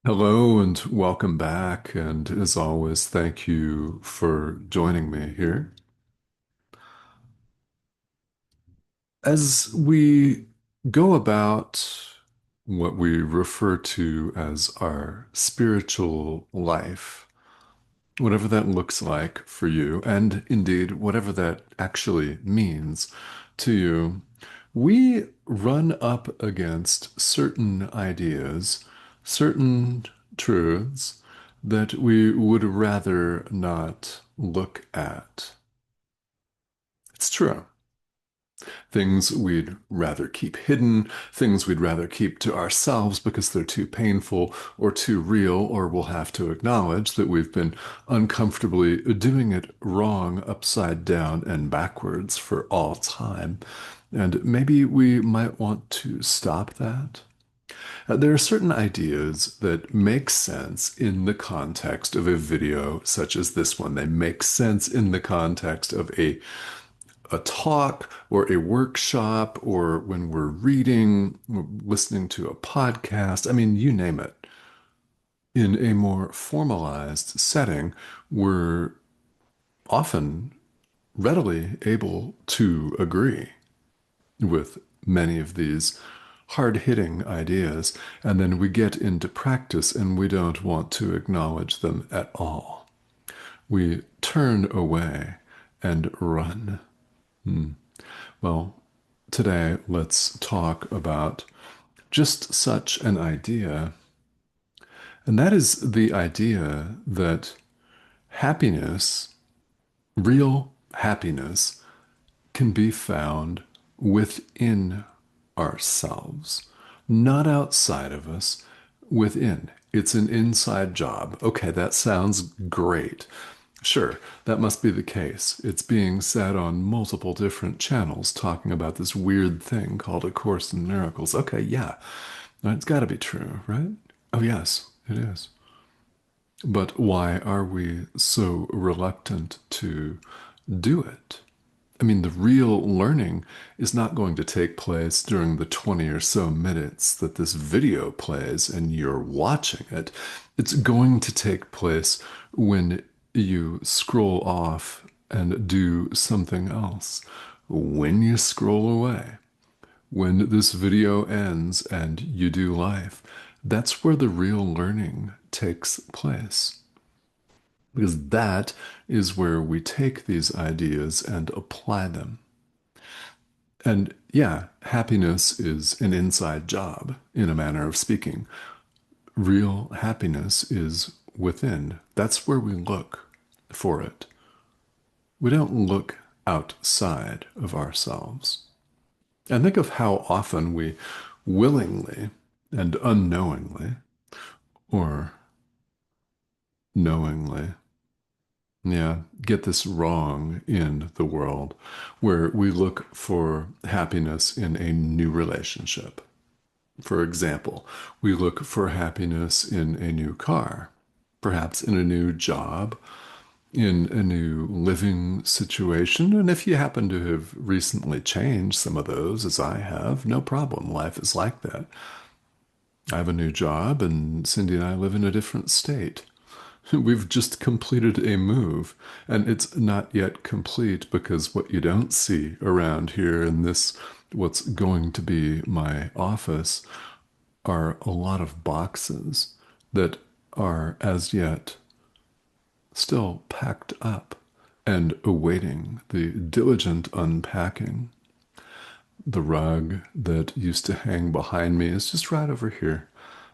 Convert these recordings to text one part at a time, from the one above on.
Hello and welcome back. And as always, thank you for joining me here. As we go about what we refer to as our spiritual life, whatever that looks like for you, and indeed whatever that actually means to you, we run up against certain ideas, certain truths that we would rather not look at. It's true. Things we'd rather keep hidden, things we'd rather keep to ourselves because they're too painful or too real, or we'll have to acknowledge that we've been uncomfortably doing it wrong, upside down, and backwards for all time. And maybe we might want to stop that. There are certain ideas that make sense in the context of a video such as this one. They make sense in the context of a talk or a workshop or when we're reading, listening to a podcast. I mean, you name it. In a more formalized setting, we're often readily able to agree with many of these hard-hitting ideas, and then we get into practice and we don't want to acknowledge them at all. We turn away and run. Well, today let's talk about just such an idea, and that is the idea that happiness, real happiness, can be found within ourselves, not outside of us, within. It's an inside job. Okay, that sounds great. Sure, that must be the case. It's being said on multiple different channels talking about this weird thing called A Course in Miracles. Okay, yeah, it's got to be true, right? Oh, yes, it is. But why are we so reluctant to do it? I mean, the real learning is not going to take place during the 20 or so minutes that this video plays and you're watching it. It's going to take place when you scroll off and do something else, when you scroll away, when this video ends and you do life. That's where the real learning takes place. Because that is where we take these ideas and apply them. And yeah, happiness is an inside job, in a manner of speaking. Real happiness is within. That's where we look for it. We don't look outside of ourselves. And think of how often we willingly and unknowingly, or knowingly, yeah, get this wrong in the world, where we look for happiness in a new relationship. For example, we look for happiness in a new car, perhaps in a new job, in a new living situation. And if you happen to have recently changed some of those, as I have, no problem. Life is like that. I have a new job, and Cindy and I live in a different state. We've just completed a move, and it's not yet complete because what you don't see around here in this, what's going to be my office, are a lot of boxes that are as yet still packed up and awaiting the diligent unpacking. The rug that used to hang behind me is just right over here.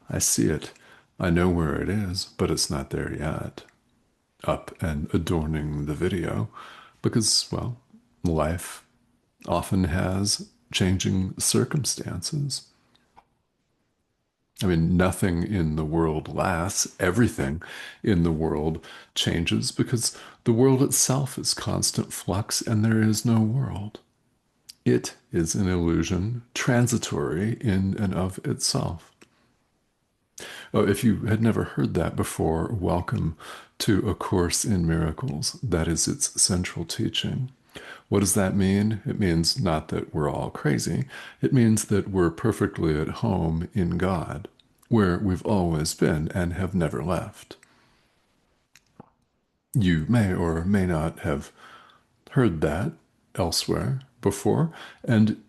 I see it. I know where it is, but it's not there yet. Up and adorning the video because, well, life often has changing circumstances. I mean, nothing in the world lasts. Everything in the world changes because the world itself is constant flux and there is no world. It is an illusion, transitory in and of itself. Oh, if you had never heard that before, welcome to A Course in Miracles. That is its central teaching. What does that mean? It means not that we're all crazy. It means that we're perfectly at home in God. where we've always been and have never left. You may or may not have heard that elsewhere before, and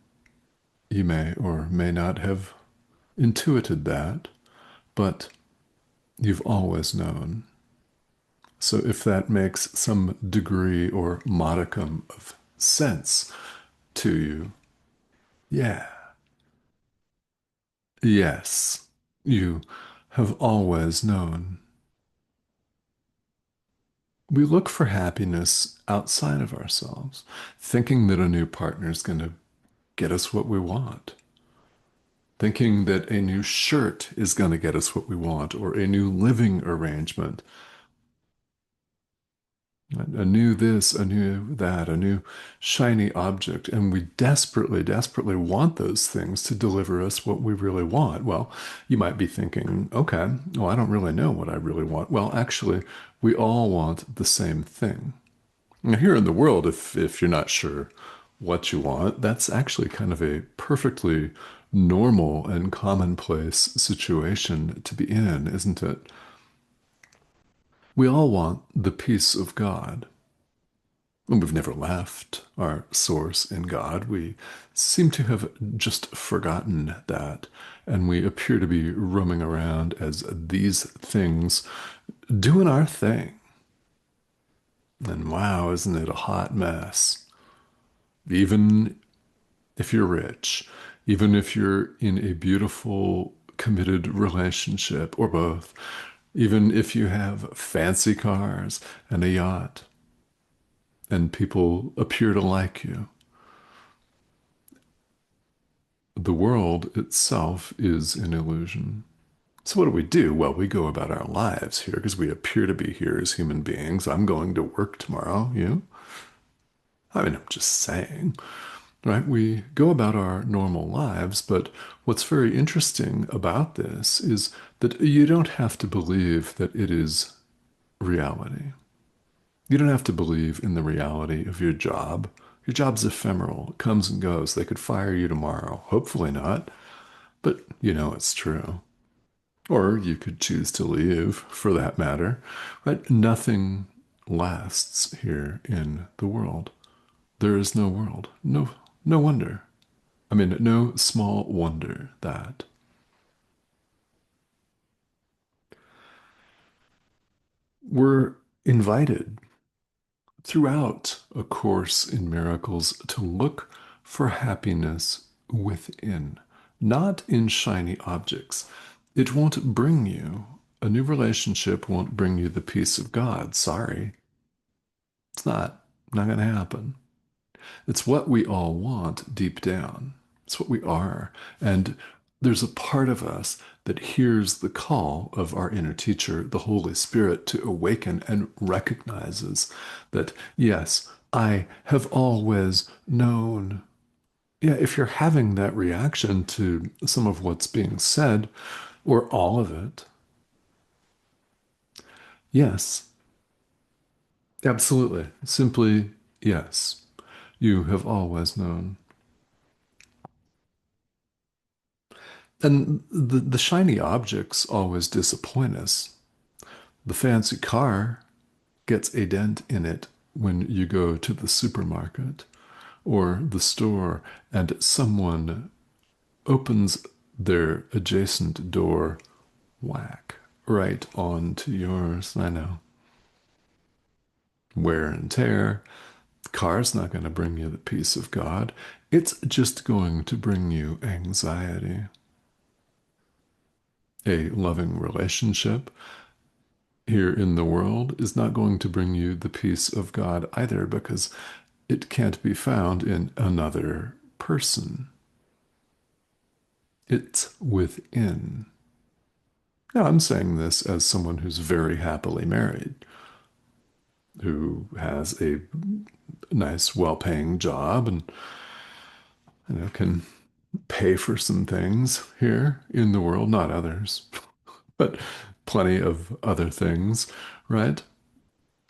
you may or may not have intuited that, but you've always known. So if that makes some degree or modicum of sense to you, yeah, yes, you have always known. We look for happiness outside of ourselves, thinking that a new partner is going to get us what we want, thinking that a new shirt is going to get us what we want, or a new living arrangement, a new this, a new that, a new shiny object. And we desperately, desperately want those things to deliver us what we really want. Well, you might be thinking, okay, well, I don't really know what I really want. Well, actually, we all want the same thing. Now, here in the world, if you're not sure what you want, that's actually kind of a perfectly normal and commonplace situation to be in, isn't it? We all want the peace of God. And we've never left our source in God. We seem to have just forgotten that. And we appear to be roaming around as these things, doing our thing. And wow, isn't it a hot mess? Even if you're rich, even if you're in a beautiful, committed relationship or both, even if you have fancy cars and a yacht and people appear to like you, the world itself is an illusion. So, what do we do? Well, we go about our lives here because we appear to be here as human beings. I'm going to work tomorrow. You? I mean, I'm just saying. Right? We go about our normal lives, but what's very interesting about this is that you don't have to believe that it is reality. You don't have to believe in the reality of your job. Your job's ephemeral. It comes and goes. They could fire you tomorrow. Hopefully not, but you know it's true. Or you could choose to leave for that matter. But nothing lasts here in the world. There is no world. No, no wonder. I mean, no small wonder that we're invited throughout A Course in Miracles to look for happiness within, not in shiny objects. It won't bring you, a new relationship won't bring you the peace of God. Sorry, it's not going to happen. It's what we all want deep down. It's what we are. And there's a part of us that hears the call of our inner teacher, the Holy Spirit, to awaken and recognizes that, yes, I have always known. Yeah, if you're having that reaction to some of what's being said, or all of it, yes, absolutely. Simply, yes, you have always known. And the shiny objects always disappoint us. The fancy car gets a dent in it when you go to the supermarket or the store and someone opens their adjacent door, whack, right onto yours. I know. Wear and tear. The car's not going to bring you the peace of God. It's just going to bring you anxiety. A loving relationship here in the world is not going to bring you the peace of God either because it can't be found in another person. It's within. Now, I'm saying this as someone who's very happily married, who has a nice, well-paying job and can pay for some things here in the world, not others, but plenty of other things, right?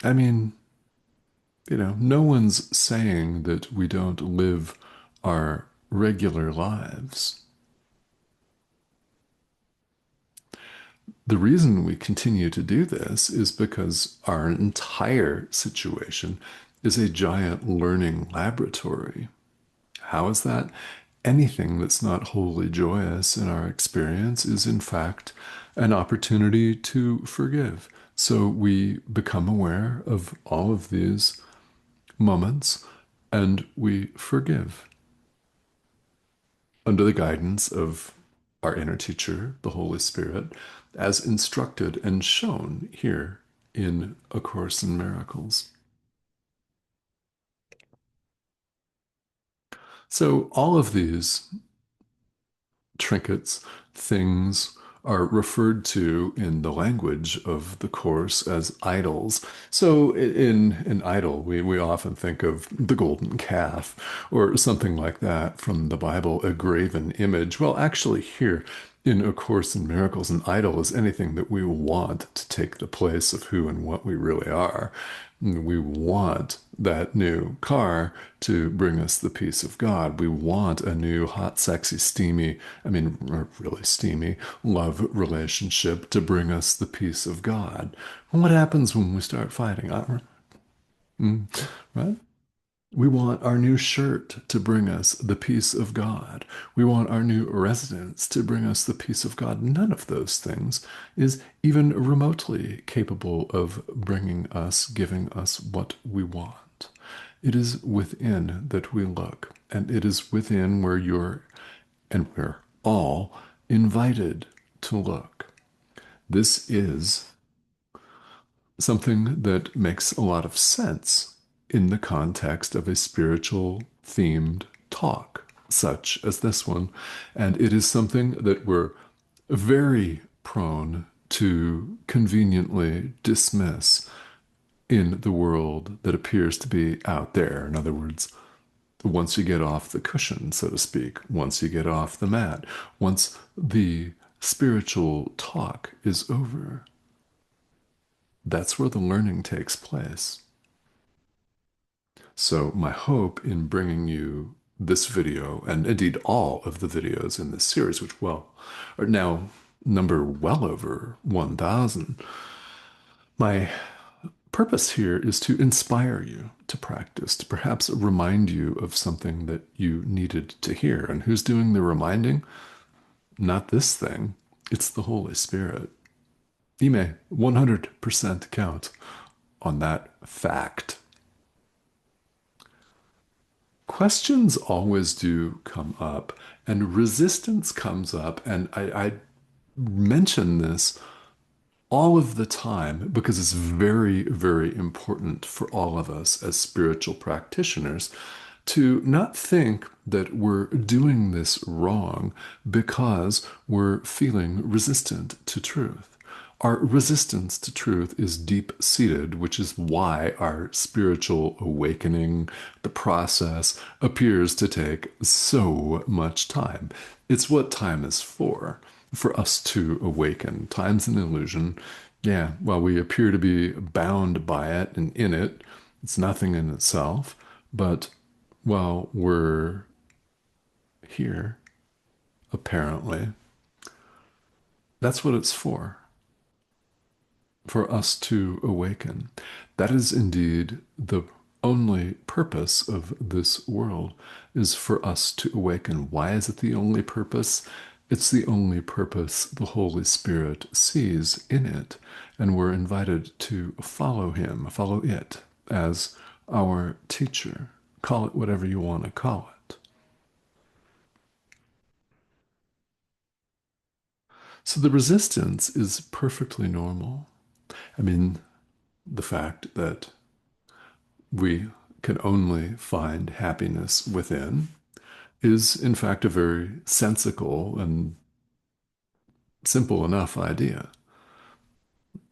I mean, no one's saying that we don't live our regular lives. the reason we continue to do this is because our entire situation is a giant learning laboratory. How is that? Anything that's not wholly joyous in our experience is, in fact, an opportunity to forgive. So we become aware of all of these moments and we forgive under the guidance of our inner teacher, the Holy Spirit, as instructed and shown here in A Course in Miracles. So all of these trinkets, things are referred to in the language of the Course as idols. So in an idol, we often think of the golden calf or something like that from the Bible, a graven image. Well, actually, here in A Course in Miracles, an idol is anything that we want to take the place of who and what we really are. We want that new car to bring us the peace of God. We want a new hot, sexy, steamy, really steamy love relationship to bring us the peace of God. And what happens when we start fighting? Right? We want our new shirt to bring us the peace of God. We want our new residence to bring us the peace of God. None of those things is even remotely capable of giving us what we want. It is within that we look, and it is within where and we're all invited to look. This is something that makes a lot of sense in the context of a spiritual themed talk, such as this one. And it is something that we're very prone to conveniently dismiss in the world that appears to be out there. In other words, once you get off the cushion, so to speak, once you get off the mat, once the spiritual talk is over, that's where the learning takes place. So my hope in bringing you this video, and indeed all of the videos in this series, which, well, are now number well over 1,000, my purpose here is to inspire you to practice, to perhaps remind you of something that you needed to hear. And who's doing the reminding? Not this thing. It's the Holy Spirit. You may 100% count on that fact. Questions always do come up, and resistance comes up. And I mention this all of the time because it's very, very important for all of us as spiritual practitioners to not think that we're doing this wrong because we're feeling resistant to truth. Our resistance to truth is deep-seated, which is why our spiritual awakening, the process, appears to take so much time. It's what time is for us to awaken. Time's an illusion. Yeah, while we appear to be bound by it and in it, it's nothing in itself. But while we're here, apparently, that's what it's for us to awaken. That is indeed the only purpose of this world, is for us to awaken. Why is it the only purpose? It's the only purpose the Holy Spirit sees in it, and we're invited to follow him, follow it as our teacher. Call it whatever you want to call it. So the resistance is perfectly normal. I mean, the fact that we can only find happiness within is, in fact, a very sensical and simple enough idea.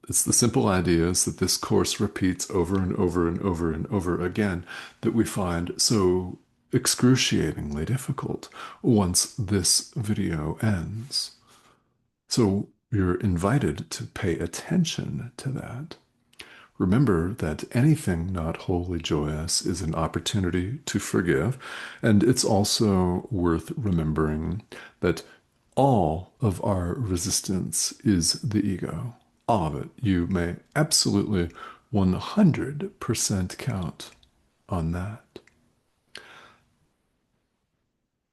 It's the simple ideas that this course repeats over and over and over and over again that we find so excruciatingly difficult once this video ends. So you're invited to pay attention to that. Remember that anything not wholly joyous is an opportunity to forgive, and it's also worth remembering that all of our resistance is the ego. All of it. You may absolutely 100% count on that.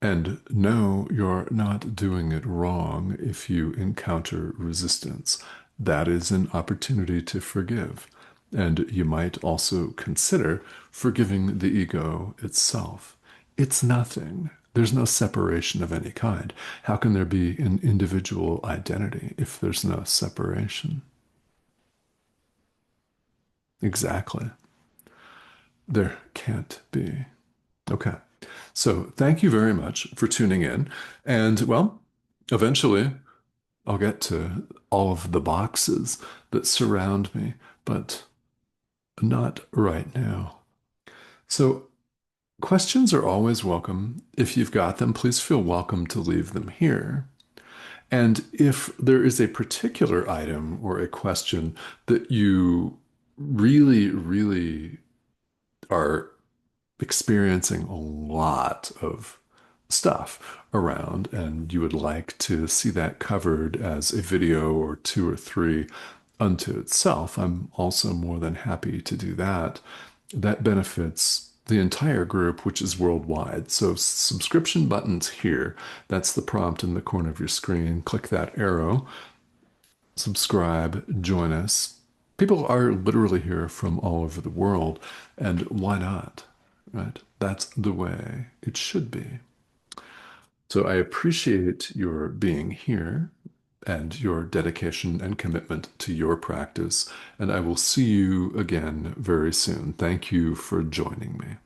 And no, you're not doing it wrong if you encounter resistance. That is an opportunity to forgive. And you might also consider forgiving the ego itself. It's nothing. There's no separation of any kind. How can there be an individual identity if there's no separation? Exactly. There can't be. Okay. So thank you very much for tuning in. And well, eventually I'll get to all of the boxes that surround me, but not right now. So questions are always welcome. If you've got them, please feel welcome to leave them here. And if there is a particular item or a question that you really, really are experiencing a lot of stuff around, and you would like to see that covered as a video or two or three unto itself, I'm also more than happy to do that. That benefits the entire group, which is worldwide. So, subscription buttons here. That's the prompt in the corner of your screen. Click that arrow, subscribe, join us. People are literally here from all over the world, and why not? Right? That's the way it should be. So I appreciate your being here and your dedication and commitment to your practice, and I will see you again very soon. Thank you for joining me.